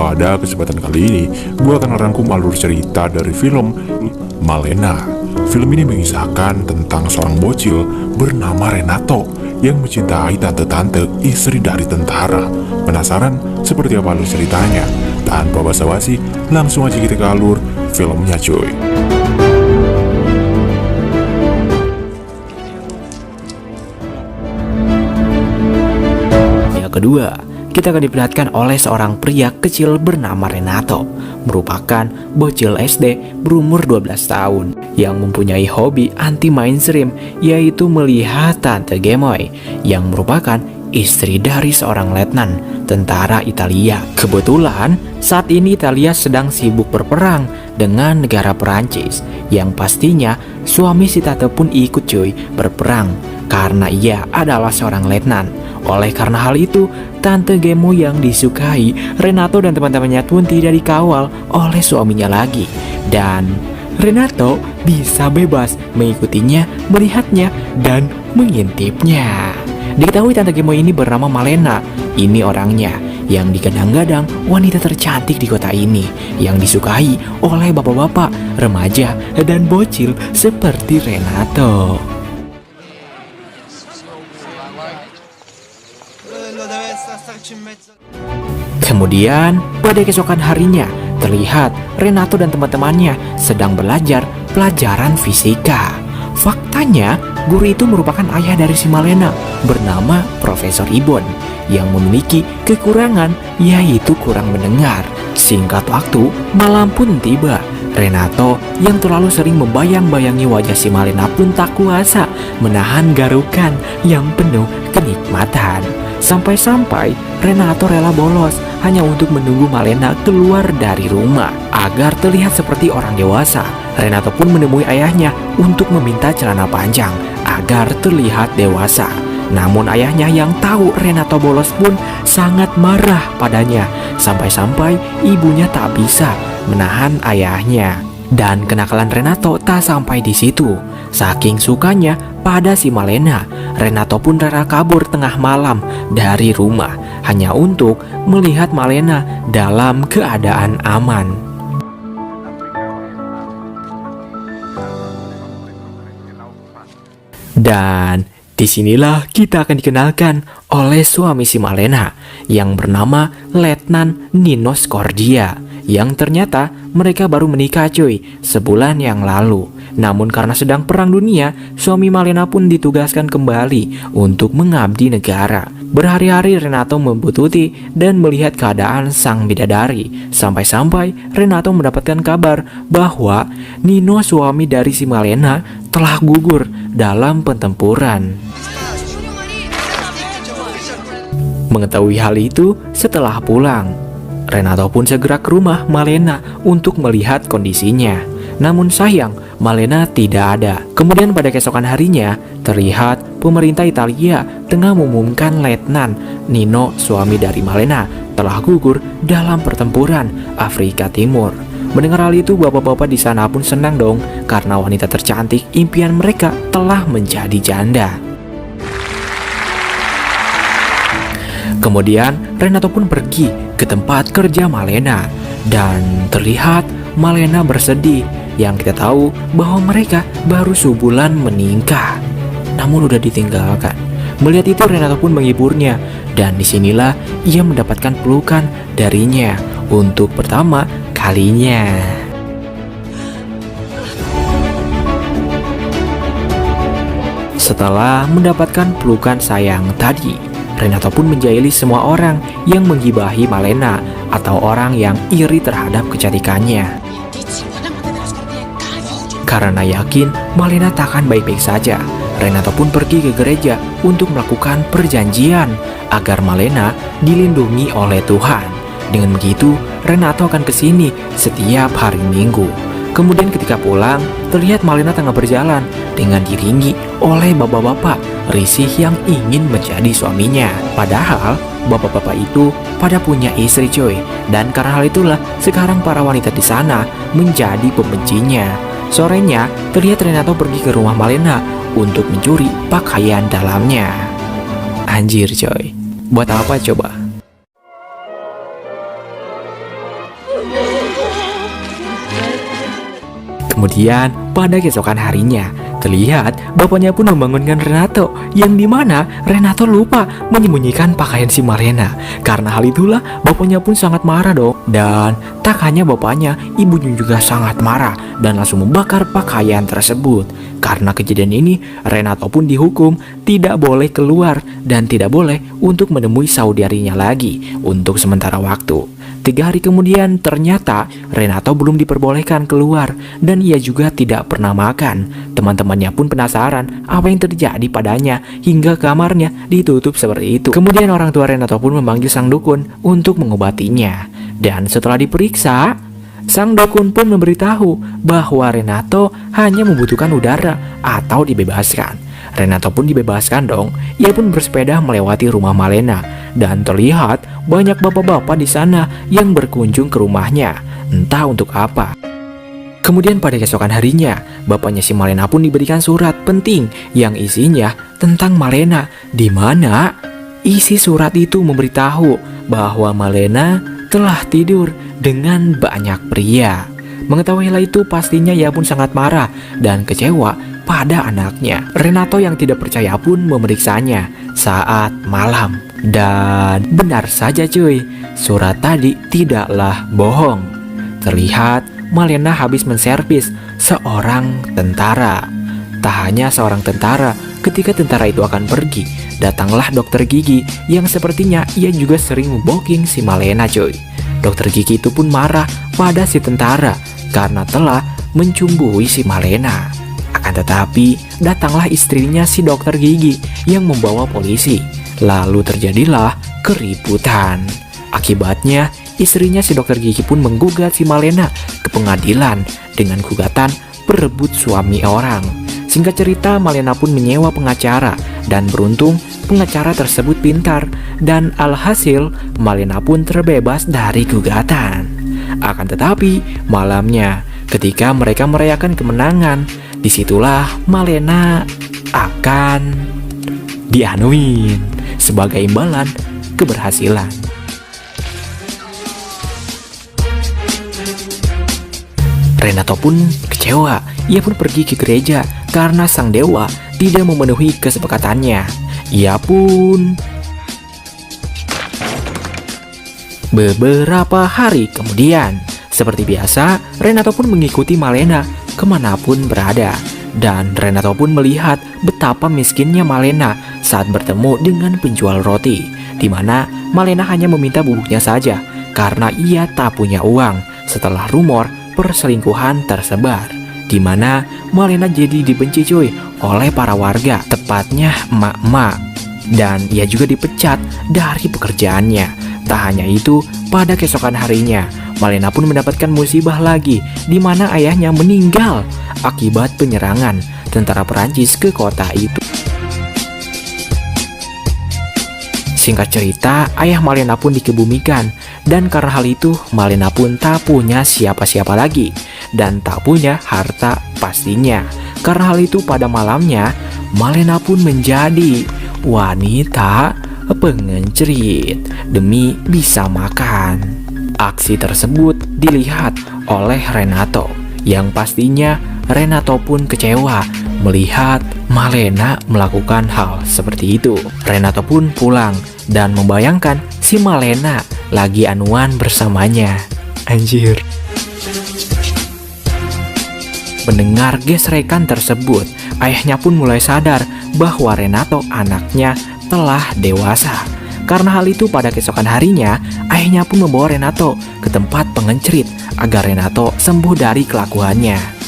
Pada kesempatan kali ini, gue akan merangkum alur cerita dari film Malena. Film ini mengisahkan tentang seorang bocil bernama Renato yang mencintai tante-tante istri dari tentara. Penasaran seperti apa alur ceritanya? Tanpa basa-basi, langsung aja kita ke alur filmnya cuy. Kedua, kita akan diperlihatkan oleh seorang pria kecil bernama Renato, merupakan bocil SD berumur 12 tahun yang mempunyai hobi anti mainstream, yaitu melihat Tante Gemoy yang merupakan istri dari seorang letnan tentara Italia. Kebetulan saat ini Italia sedang sibuk berperang dengan negara Perancis, yang pastinya suami si Tante pun ikut cuy berperang karena ia adalah seorang letnan. Oleh karena hal itu, Tante Gemo yang disukai Renato dan teman-temannya pun tidak dikawal oleh suaminya lagi. Dan Renato bisa bebas mengikutinya, melihatnya, dan mengintipnya. Diketahui Tante Gemo ini bernama Malena. Ini orangnya yang digadang-gadang wanita tercantik di kota ini, yang disukai oleh bapak-bapak, remaja, dan bocil seperti Renato. Kemudian pada keesokan harinya terlihat Renato dan teman-temannya sedang belajar pelajaran fisika. Faktanya guru itu merupakan ayah dari si Malena bernama Profesor Ibon yang memiliki kekurangan, yaitu kurang mendengar. Singkat waktu, malam pun tiba. Renato yang terlalu sering membayang-bayangi wajah si Malena pun tak kuasa menahan garukan yang penuh kenikmatan. Sampai-sampai Renato rela bolos hanya untuk menunggu Malena keluar dari rumah agar terlihat seperti orang dewasa. Renato pun menemui ayahnya untuk meminta celana panjang agar terlihat dewasa. Namun ayahnya yang tahu Renato bolos pun sangat marah padanya. Sampai-sampai ibunya tak bisa menahan ayahnya. Dan kenakalan Renato tak sampai di situ. Saking sukanya pada si Malena, Renato pun rela kabur tengah malam dari rumah hanya untuk melihat Malena dalam keadaan aman. Dan disinilah kita akan dikenalkan oleh suami si Malena yang bernama Letnan Nino Scordia, yang ternyata mereka baru menikah cuy sebulan yang lalu. Namun karena sedang perang dunia, suami Malena pun ditugaskan kembali untuk mengabdi negara. Berhari-hari Renato membututi dan melihat keadaan sang bidadari. Sampai-sampai Renato mendapatkan kabar bahwa Nino, suami dari si Malena, telah gugur dalam pertempuran. Mengetahui hal itu setelah pulang, Renato pun segera ke rumah Malena untuk melihat kondisinya. Namun sayang, Malena tidak ada. Kemudian pada keesokan harinya, terlihat pemerintah Italia tengah mengumumkan Letnan Nino, suami dari Malena, telah gugur dalam pertempuran Afrika Timur. Mendengar hal itu, bapak-bapak di sana pun senang dong, karena wanita tercantik impian mereka telah menjadi janda. Kemudian Renato pun pergi ke tempat kerja Malena, dan terlihat Malena bersedih, yang kita tahu bahwa mereka baru sebulan menikah, namun udah ditinggalkan. Melihat itu Renato pun menghiburnya, dan disinilah ia mendapatkan pelukan darinya untuk pertama kalinya. Setelah mendapatkan pelukan sayang tadi, Renato pun menjahili semua orang yang menggibahi Malena atau orang yang iri terhadap kecantikannya. Karena yakin Malena takkan baik-baik saja, Renato pun pergi ke gereja untuk melakukan perjanjian agar Malena dilindungi oleh Tuhan. Dengan begitu, Renato akan ke sini setiap hari Minggu. Kemudian ketika pulang, terlihat Malena tengah berjalan dengan diiringi oleh bapak-bapak risih yang ingin menjadi suaminya. Padahal bapak-bapak itu pada punya istri coy. Dan karena hal itulah sekarang para wanita di sana menjadi pembencinya. Sorenya, terlihat Renato pergi ke rumah Malena untuk mencuri pakaian dalamnya. Anjir coy, buat apa coba? Kemudian pada keesokan harinya, terlihat bapaknya pun membangunkan Renato, yang dimana Renato lupa menyembunyikan pakaian si Malena. Karena hal itulah bapaknya pun sangat marah dong. Dan tak hanya bapaknya, ibunya juga sangat marah dan langsung membakar pakaian tersebut. Karena kejadian ini, Renato pun dihukum tidak boleh keluar dan tidak boleh untuk menemui saudarinya lagi untuk sementara waktu. 3 hari kemudian ternyata Renato belum diperbolehkan keluar dan ia juga tidak pernah makan. Teman-temannya pun penasaran apa yang terjadi padanya hingga kamarnya ditutup seperti itu. Kemudian orang tua Renato pun memanggil sang dukun untuk mengobatinya. Dan setelah diperiksa, sang dukun pun memberitahu bahwa Renato hanya membutuhkan udara atau dibebaskan. Renato pun dibebaskan dong. Ia pun bersepeda melewati rumah Malena dan terlihat banyak bapak-bapak di sana yang berkunjung ke rumahnya, entah untuk apa. Kemudian pada keesokan harinya, bapaknya si Malena pun diberikan surat penting yang isinya tentang Malena, di mana isi surat itu memberitahu bahwa Malena telah tidur dengan banyak pria. Mengetahui hal itu pastinya ia pun sangat marah dan kecewa pada anaknya. Renato yang tidak percaya pun memeriksanya saat malam. Dan benar saja cuy, surat tadi tidaklah bohong. Terlihat Malena habis menservis seorang tentara. Tak hanya seorang tentara, ketika tentara itu akan pergi, datanglah dokter gigi yang sepertinya ia juga sering membooking si Malena cuy. Dokter gigi itu pun marah pada si tentara karena telah mencumbui si Malena. Akan tetapi datanglah istrinya si dokter gigi yang membawa polisi. Lalu terjadilah keributan. Akibatnya istrinya si dokter gigi pun menggugat si Malena ke pengadilan dengan gugatan perebut suami orang. Singkat cerita, Malena pun menyewa pengacara dan beruntung pengacara tersebut pintar dan alhasil Malena pun terbebas dari gugatan. Akan tetapi malamnya ketika mereka merayakan kemenangan, disitulah Malena akan dianuin sebagai imbalan keberhasilan. Renato pun kecewa. Ia pun pergi ke gereja karena sang dewa tidak memenuhi kesepakatannya. Ia pun beberapa hari kemudian, seperti biasa, Renato pun mengikuti Malena kemanapun berada. Dan Renato pun melihat betapa miskinnya Malena saat bertemu dengan penjual roti, di mana Malena hanya meminta bubuknya saja karena ia tak punya uang. Setelah rumor perselingkuhan tersebar, di mana Malena jadi dibenci cuy oleh para warga, tepatnya emak-emak, dan ia juga dipecat dari pekerjaannya. Tak hanya itu, pada keesokan harinya Malena pun mendapatkan musibah lagi, di mana ayahnya meninggal akibat penyerangan tentara Perancis ke kota itu. Singkat cerita, ayah Malena pun dikebumikan, dan karena hal itu Malena pun tak punya siapa-siapa lagi dan tak punya harta pastinya. Karena hal itu pada malamnya Malena pun menjadi wanita pengencrit demi bisa makan. Aksi tersebut dilihat oleh Renato, yang pastinya Renato pun kecewa melihat Malena melakukan hal seperti itu. Renato pun pulang dan membayangkan si Malena lagi anuan bersamanya. Anjir. Mendengar gesrekan tersebut, ayahnya pun mulai sadar bahwa Renato anaknya telah dewasa. Karena hal itu pada keesokan harinya, ayahnya pun membawa Renato ke tempat pengencrit agar Renato sembuh dari kelakuannya.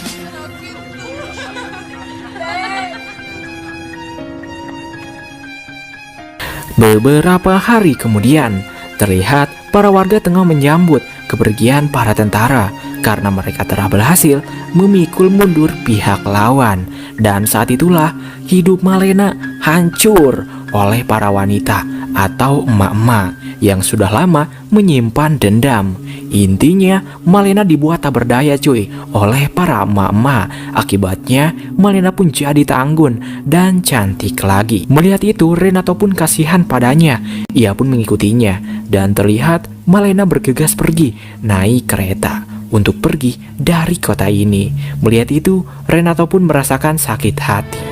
Beberapa hari kemudian, terlihat para warga tengah menyambut kepergian para tentara karena mereka telah berhasil memikul mundur pihak lawan. Dan saat itulah hidup Malena hancur oleh para wanita atau emak-emak yang sudah lama menyimpan dendam. Intinya Malena dibuat tak berdaya cuy oleh para emak-emak. Akibatnya Malena pun jadi tanggun dan cantik lagi. Melihat itu Renato pun kasihan padanya. Ia pun mengikutinya dan terlihat Malena bergegas pergi naik kereta. untuk pergi dari kota ini. Melihat itu, Renato pun merasakan sakit hati.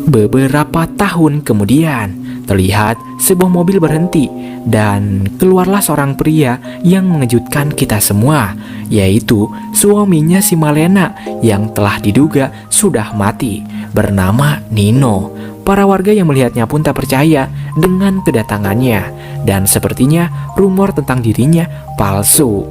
Beberapa tahun kemudian, terlihat sebuah mobil berhenti dan keluarlah seorang pria yang mengejutkan kita semua, yaitu suaminya si Malena yang telah diduga sudah mati, bernama Nino. Para warga yang melihatnya pun tak percaya dengan kedatangannya dan sepertinya rumor tentang dirinya palsu.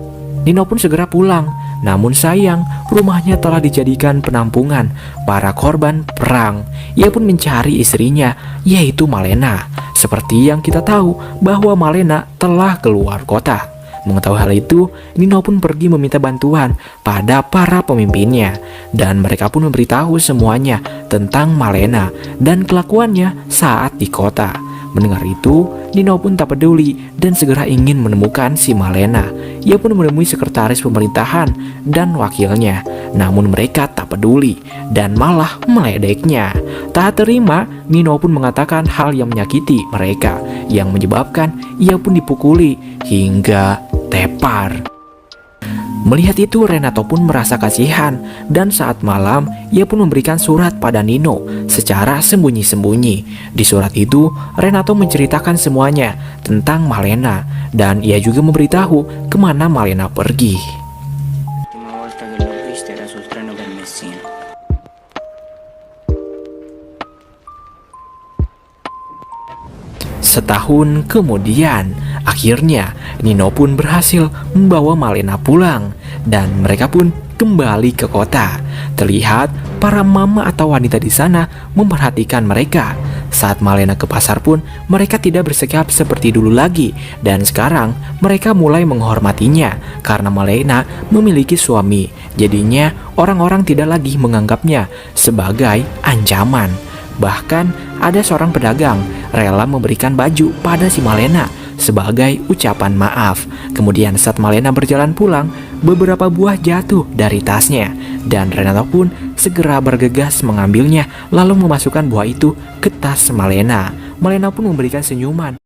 Nino pun segera pulang, namun sayang rumahnya telah dijadikan penampungan para korban perang. Ia pun mencari istrinya, yaitu Malena. Seperti yang kita tahu bahwa Malena telah keluar kota. Mengetahui hal itu, Nino pun pergi meminta bantuan pada para pemimpinnya, dan mereka pun memberitahu semuanya tentang Malena dan kelakuannya saat di kota. Mendengar itu, Nino pun tak peduli dan segera ingin menemukan si Malena. Ia pun menemui sekretaris pemerintahan dan wakilnya, namun mereka tak peduli dan malah meledeknya. Tak terima, Nino pun mengatakan hal yang menyakiti mereka, yang menyebabkan ia pun dipukuli hingga tepar. Melihat itu, Renato pun merasa kasihan dan saat malam ia pun memberikan surat pada Nino secara sembunyi-sembunyi. Di surat itu, Renato menceritakan semuanya tentang Malena dan ia juga memberitahu kemana Malena pergi. Setahun kemudian, akhirnya Nino pun berhasil membawa Malena pulang dan mereka pun kembali ke kota. Terlihat para mama atau wanita di sana memperhatikan mereka. Saat Malena ke pasar pun mereka tidak bersikap seperti dulu lagi dan sekarang mereka mulai menghormatinya karena Malena memiliki suami. Jadinya orang-orang tidak lagi menganggapnya sebagai ancaman. Bahkan ada seorang pedagang rela memberikan baju pada si Malena sebagai ucapan maaf. Kemudian saat Malena berjalan pulang, beberapa buah jatuh dari tasnya dan Renato pun segera bergegas mengambilnya lalu memasukkan buah itu ke tas Malena. Malena pun memberikan senyuman.